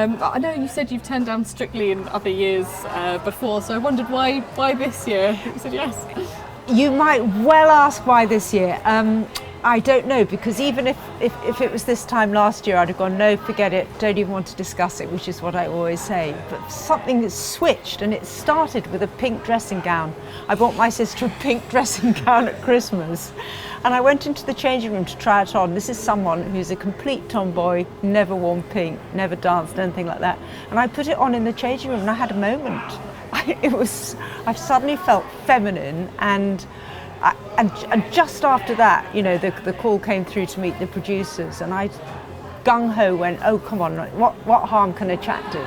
I know you said you've turned down Strictly in other years before, so I wondered why this year? You said yes. You might well ask why this year. I don't know, because even if it was this time last year, I'd have gone, no, forget it, don't even want to discuss it, which is what I always say. But something that's switched, and it started with a pink dressing gown. I bought my sister a pink dressing gown at Christmas, and I went into the changing room to try it on. This is someone who's a complete tomboy, never worn pink, never danced, anything like that. And I put it on in the changing room, and I had a moment. I suddenly felt feminine, and just after that, the call came through to meet the producers, and I gung-ho went, oh, come on, what harm can a chat do?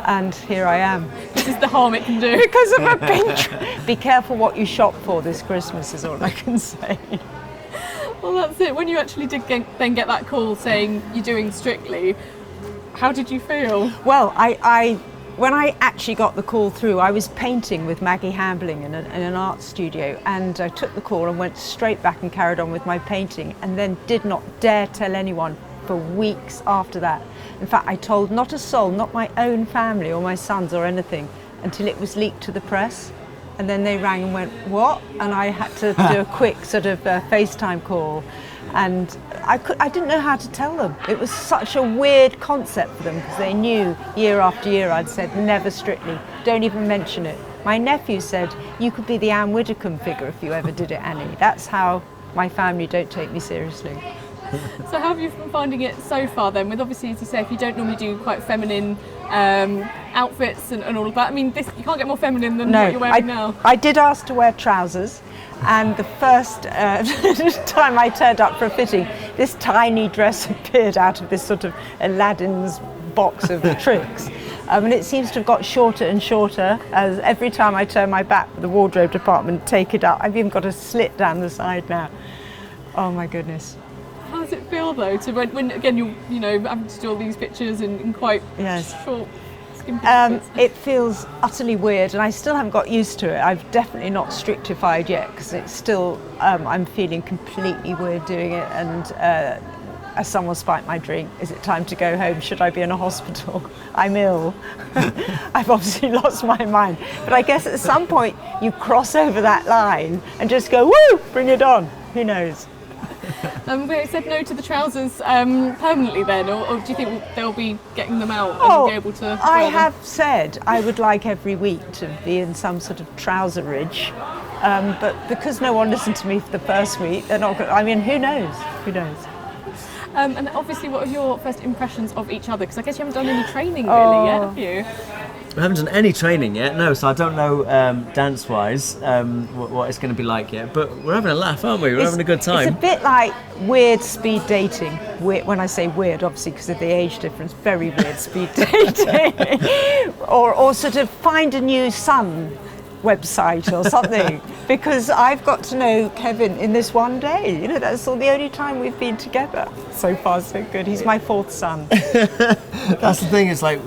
And here I am. This is the harm it can do. Because of a pink. Be careful what you shop for this Christmas is all I can say. Well, that's it. When you actually did then get that call saying you're doing Strictly, how did you feel? Well, when I actually got the call through, I was painting with Maggie Hambling in an art studio, and I took the call and went straight back and carried on with my painting, and then did not dare tell anyone for weeks after that. In fact, I told not a soul, not my own family or my sons or anything, until it was leaked to the press. And then they rang and went, what? And I had to do a quick sort of FaceTime call. And I didn't know how to tell them. It was such a weird concept for them, because they knew year after year I'd said never Strictly, don't even mention it. My nephew said, you could be the Anne Widdecombe figure if you ever did it, Annie. That's how my family don't take me seriously. So how have you been finding it so far then, with obviously, as you say, if you don't normally do quite feminine outfits and all of that, I mean, you can't get more feminine than what you're wearing now. I did ask to wear trousers, and the first time I turned up for a fitting, this tiny dress appeared out of this sort of Aladdin's box of tricks. And it seems to have got shorter and shorter as every time I turn my back with the wardrobe department, take it up. I've even got a slit down the side now. Oh my goodness. How does it feel though, to when again you're having to do all these pictures in quite short, skimpy outfits? It feels utterly weird, and I still haven't got used to it. I've definitely not Strictified yet, because it's still I'm feeling completely weird doing it. And as someone spiked my drink, is it time to go home? Should I be in a hospital? I'm ill. I've obviously lost my mind. But I guess at some point you cross over that line and just go, woo, bring it on. Who knows? We said no to the trousers permanently then, or do you think they'll be getting them out and you'll be able to wear them? I have said I would like every week to be in some sort of trouserage, but because no one listened to me for the first week, they're not good. I mean, who knows? Who knows? And obviously, what are your first impressions of each other? Because I guess you haven't done any training really yet, have you? We haven't done any training yet, no, so I don't know dance-wise what it's going to be like yet, but we're having a laugh, aren't we? We're having a good time. It's a bit like weird speed dating. When I say weird, obviously because of the age difference, very weird speed dating. or sort of find a new son website or something, because I've got to know Kevin in this one day. That's the only time we've been together. So far, so good. He's my fourth son. That's the thing, it's like,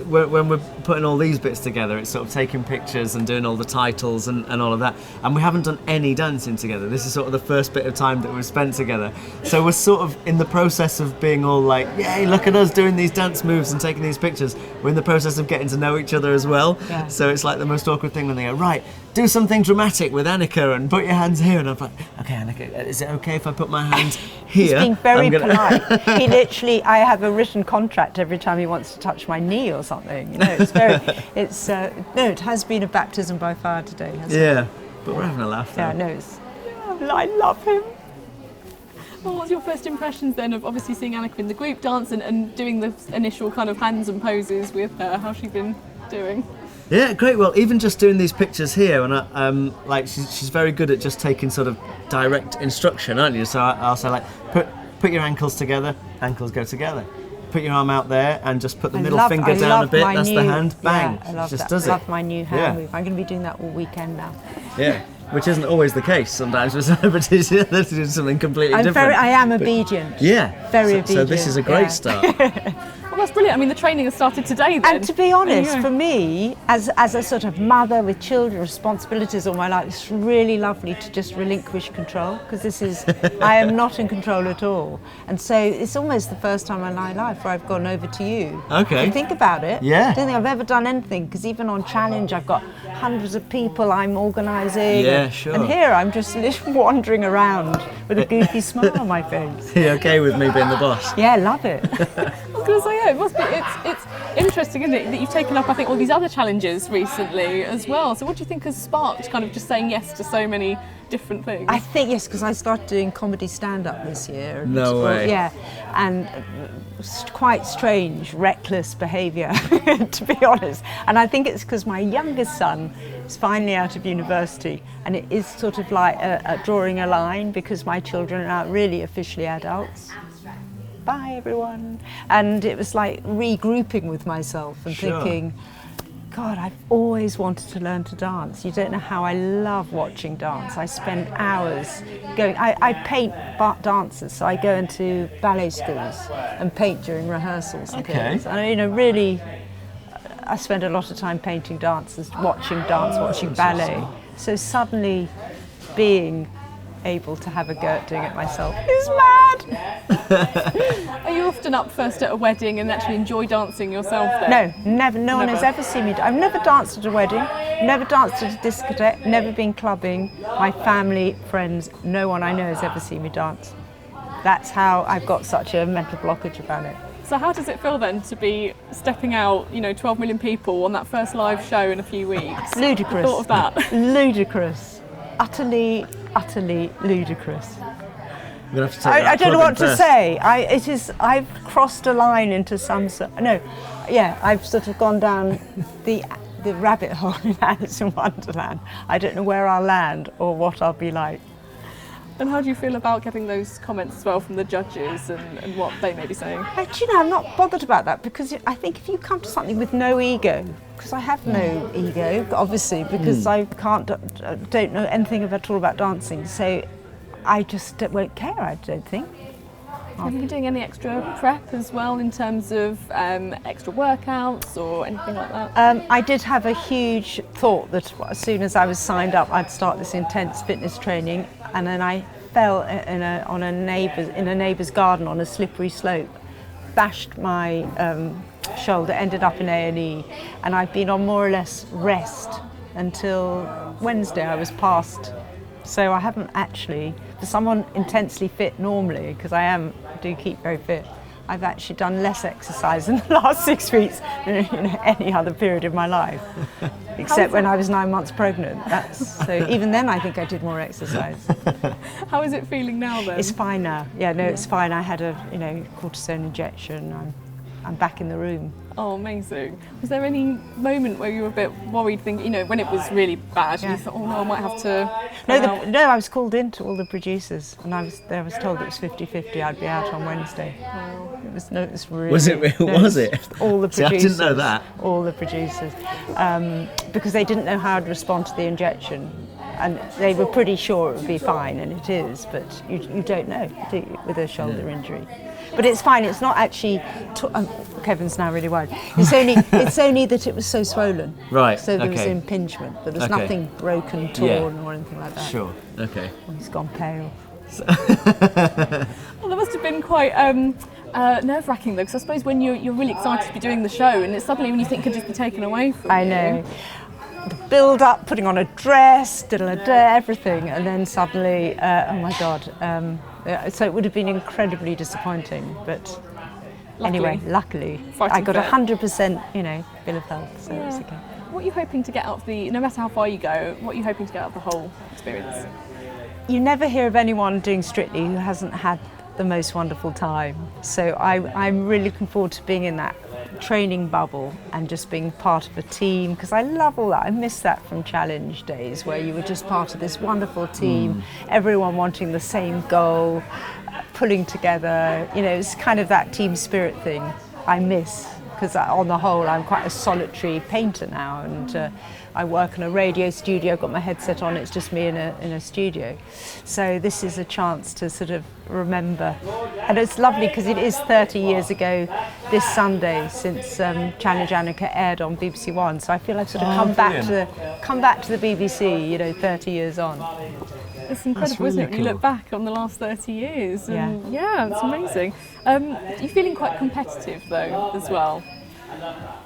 when we're putting all these bits together, it's sort of taking pictures and doing all the titles and all of that, and we haven't done any dancing together. This is sort of the first bit of time that we've spent together, so we're sort of in the process of being all like, yay, look at us doing these dance moves and taking these pictures. We're in the process of getting to know each other as well. Yeah. So it's like the most awkward thing when they go, right, do something dramatic with Anneka and put your hands here, and I'm like, okay, Anneka, is it okay if I put my hands here? He's being very polite. He literally, I have a written contract every time he wants to touch my knee or something. It has been a baptism by fire today, hasn't it? Yeah, but we're having a laugh though. Yeah, I love him. Well, what's your first impressions then of obviously seeing Anneka in the group dance and doing the initial kind of hands and poses with her? How's she been doing? Yeah, great. Well, even just doing these pictures here, and she's very good at just taking sort of direct instruction, aren't you? So I'll say like, put your ankles together, ankles go together. Put your arm out there and just put the middle finger down a bit. That's the hand. Bang. Yeah, I love just that. does I love my new hand move. I'm going to be doing that all weekend now. Yeah, which isn't always the case. Sometimes with celebrities, they do something completely different. I am obedient. Yeah. Very obedient. So this is a great start. Well, that's brilliant. I mean, the training has started today then. And to be honest, for me, as a sort of mother with children, responsibilities all my life, it's really lovely to just relinquish control, because I am not in control at all. And so it's almost the first time in my life where I've gone over to you. Okay. And think about it. Yeah. I don't think I've ever done anything, because even on Challenge, I've got hundreds of people I'm organising. Yeah, sure. And here I'm just wandering around with a goofy smile on my face. You're okay with me being the boss? Yeah, love it. I was going to say, yeah, it must be. It's interesting, isn't it, that you've taken up, I think, all these other challenges recently as well. So what do you think has sparked kind of just saying yes to so many different things? I think yes, because I started doing comedy stand-up this year. No way. Yeah, and quite strange, reckless behaviour, to be honest. And I think it's because my youngest son is finally out of university, and it is sort of like drawing a line, because my children are really officially adults. Bye everyone. And it was like regrouping with myself and thinking, God, I've always wanted to learn to dance. You don't know how I love watching dance. I spend hours going, I paint dancers, so I go into ballet schools and paint during rehearsals and things. And really, I spend a lot of time painting dancers, watching ballet. So suddenly being able to have a go at doing it myself is mad. Are you often up first at a wedding and actually enjoy dancing yourself then? No, never. No one has ever seen me. I've never danced at a wedding, never danced at a discotheque, never been clubbing. My family, friends, no one I know has ever seen me dance. That's how I've got such a mental blockage about it. So how does it feel then to be stepping out, 12 million people on that first live show in a few weeks? Ludicrous. The thought of that. Ludicrous. Utterly ludicrous. I'm gonna have to take I don't know what to first. say. I've crossed a line into I've sort of gone down the rabbit hole in Alice in Wonderland. I don't know where I'll land or what I'll be like. And how do you feel about getting those comments as well from the judges and what they may be saying? I'm not bothered about that, because I think if you come to something with no ego, because I have no ego, obviously, because I don't know anything at all about dancing, so I just won't care, I don't think. Have you been doing any extra prep as well in terms of extra workouts or anything like that? I did have a huge thought that as soon as I was signed up, I'd start this intense fitness training, and then I fell in a neighbour's garden on a slippery slope, bashed my shoulder, ended up in A&E, and I've been on more or less rest until Wednesday. I was passed. So I haven't actually, for someone intensely fit normally, because I do keep very fit, I've actually done less exercise in the last 6 weeks than any other period of my life, except when I was 9 months pregnant. So even then I think I did more exercise. How is it feeling now then? It's fine now. Yeah, no, it's fine. I had a cortisone injection. I'm back in the room. Oh, amazing. Was there any moment where you were a bit worried, thinking, when it was really bad, and you thought, oh no, I might have to... No, I was called in to all the producers, and I was told it was 50-50, I'd be out on Wednesday. Oh. It was really... Was it? Was it? All the producers. See, I didn't know that. All the producers. Because they didn't know how I'd respond to the injection. And they were pretty sure it would be fine, and it is, but you don't know, do you, with a shoulder injury. But it's fine. It's not actually. Kevin's now really worried. It's only that it was so swollen. Right. So there was impingement. There was nothing broken, torn, or anything like that. Sure. Okay. He's gone pale. Well, that must have been quite nerve-wracking though, because I suppose when you're really excited to be doing the show, and it's suddenly when you think it could just be taken away from you. I know. The build-up, putting on a dress, everything, and then suddenly, oh my God. So it would have been incredibly disappointing, but anyway, luckily, I got 100%, bill of health, so it's okay. What are you hoping to get out of no matter how far you go, what are you hoping to get out of the whole experience? You never hear of anyone doing Strictly who hasn't had the most wonderful time. So I'm really looking forward to being in that training bubble and just being part of a team, because I love all that. I miss that from Challenge days where you were just part of this wonderful team, everyone wanting the same goal, pulling together. It's kind of that team spirit thing I miss, because on the whole I'm quite a solitary painter now, and I work in a radio studio, I've got my headset on, it's just me in a studio. So this is a chance to sort of remember. And it's lovely because it is 30 years ago this Sunday since Challenge Anneka aired on BBC One. So I feel I've sort of come back to the BBC, you know, 30 years on. It's incredible, isn't it, when you look back on the last 30 years? And yeah, it's amazing. You're feeling quite competitive though, as well.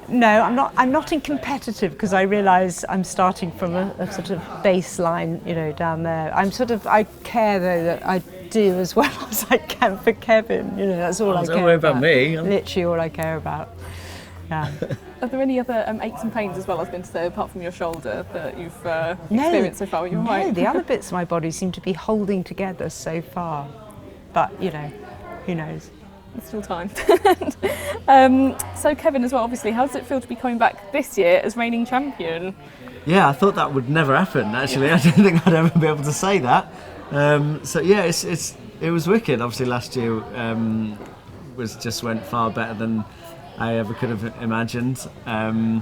No, I'm not in competitive because I realise I'm starting from a sort of baseline, you know, down there. I care though that I do as well as I can for Kevin. You know, that's all I care about. Don't worry about me. Literally all I care about. Yeah. Are there any other aches and pains as well, I was going to say, apart from your shoulder, that you've experienced so far? You're right. No, the other bits of my body seem to be holding together so far. But, you know, who knows? There's still time. So Kevin as well, obviously, how does it feel to be coming back this year as reigning champion? Yeah, I thought that would never happen, actually. I didn't think I'd ever be able to say that. So yeah, it was wicked. Obviously last year went far better than I ever could have imagined. And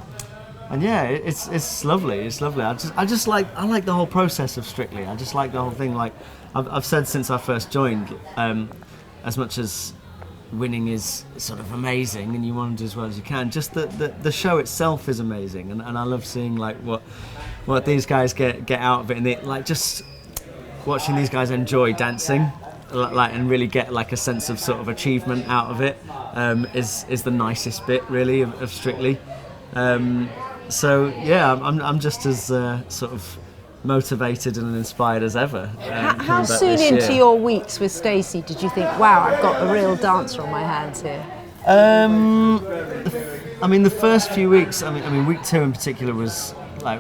yeah, it's lovely. It's lovely. I like the whole process of Strictly. I just like the whole thing. Like I've said since I first joined, as much as winning is sort of amazing and you want to do as well as you can, just the show itself is amazing, and I love seeing like what these guys get out of it, and like just watching these guys enjoy dancing, like, and really get like a sense of sort of achievement out of it, is the nicest bit really of Strictly. So yeah, I'm just as sort of motivated and inspired as ever. How soon into your weeks with Stacey did you think, wow, I've got a real dancer on my hands here? I mean, the first few weeks, I mean, week 2 in particular was like,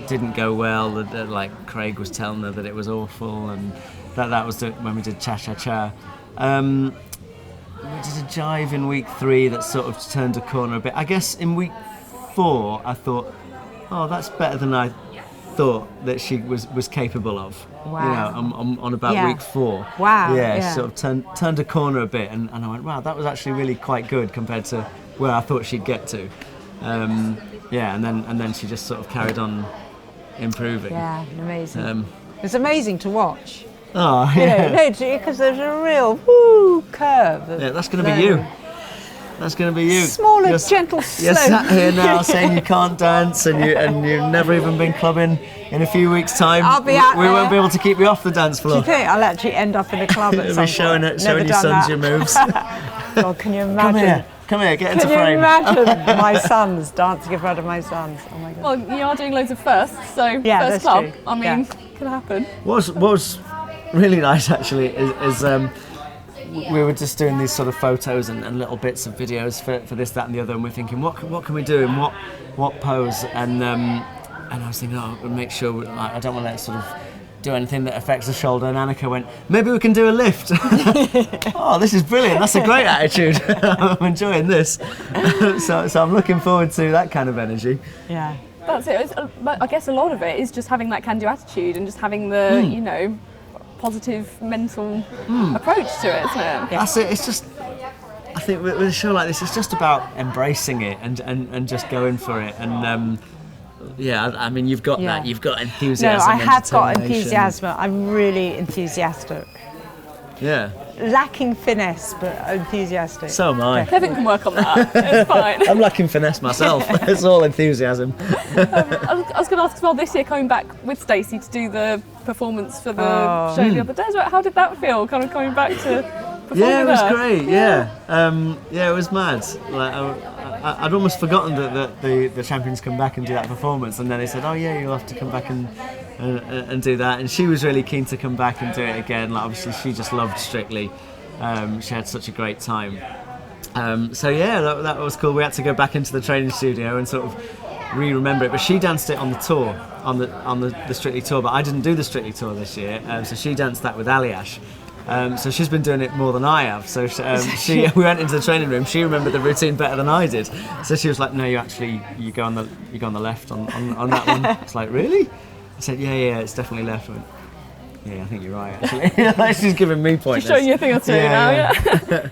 didn't go well. Like Craig was telling her that it was awful, and that was when we did Cha Cha Cha. We did a jive in week 3 that sort of turned a corner a bit. I guess in week 4, I thought, oh, that's better than I thought that she was capable of. Wow. You know, on about week 4. Wow. Yeah, sort of turned a corner a bit, and I went, wow, that was actually really quite good compared to where I thought she'd get to. Yeah, and then she just sort of carried on improving. Yeah, amazing. It's amazing to watch. Oh, yeah. No, because there's a real curve. Yeah, that's going to be you. That's going to be you. Smaller, gentle slope. You're sat here now saying you can't dance, and you've never even been clubbing. In a few weeks' time, I'll be out we won't be able to keep you off the dance floor. Do you think I'll actually end up in a club at some point? Showing your sons your moves. God, can you imagine? Come here, get into frame. frame. Can you imagine my sons dancing in front of my sons? Oh my God. Well, you are doing loads of firsts, so yeah, first club, true. I mean, could happen. What was really nice actually is we were just doing these sort of photos and little bits of videos for this, that and the other, and we're thinking what can we do in what pose, and I was thinking, oh, we'll make sure like, I don't want to sort of do anything that affects the shoulder, and Anneka went, maybe we can do a lift. Oh, this is brilliant, that's a great attitude. I'm enjoying this. So I'm looking forward to that kind of energy. Yeah. That's it. I guess a lot of it is just having that can-do attitude and just having the, you know, positive mental approach to it, isn't it? Yeah. That's it. It's just, I think with a show like this, it's just about embracing it and just going for it. And yeah, I mean, you've got that. You've got enthusiasm. No, I have got determination. enthusiasm. I'm really enthusiastic. Yeah. Lacking finesse, but enthusiastic. So am I. Kevin can work on that. It's fine. I'm lacking finesse myself. It's all enthusiasm. I was going to ask as well, this year coming back with Stacey to do the performance for the show the other day. How did that feel? Kind of coming back to perform Yeah, it with was her? great. Yeah, it was mad. Like I'd almost forgotten that the champions come back and do that performance, and then they said, oh yeah, you'll have to come back and do that. And she was really keen to come back and do it again. Like obviously, she just loved Strictly. She had such a great time. So yeah, that was cool. We had to go back into the training studio and sort of re-remember it. But she danced it on the tour, on the Strictly tour. But I didn't do the Strictly tour this year, so she danced that with Aliash. So she's been doing it more than I have. So we went into the training room. She remembered the routine better than I did. So she was like, "No, you go on the left on that one." It's like, really? I said, "Yeah, it's definitely left." I went, yeah, I think you're right. Actually, she's giving me pointers. She's showing you a thing or two now. Yeah.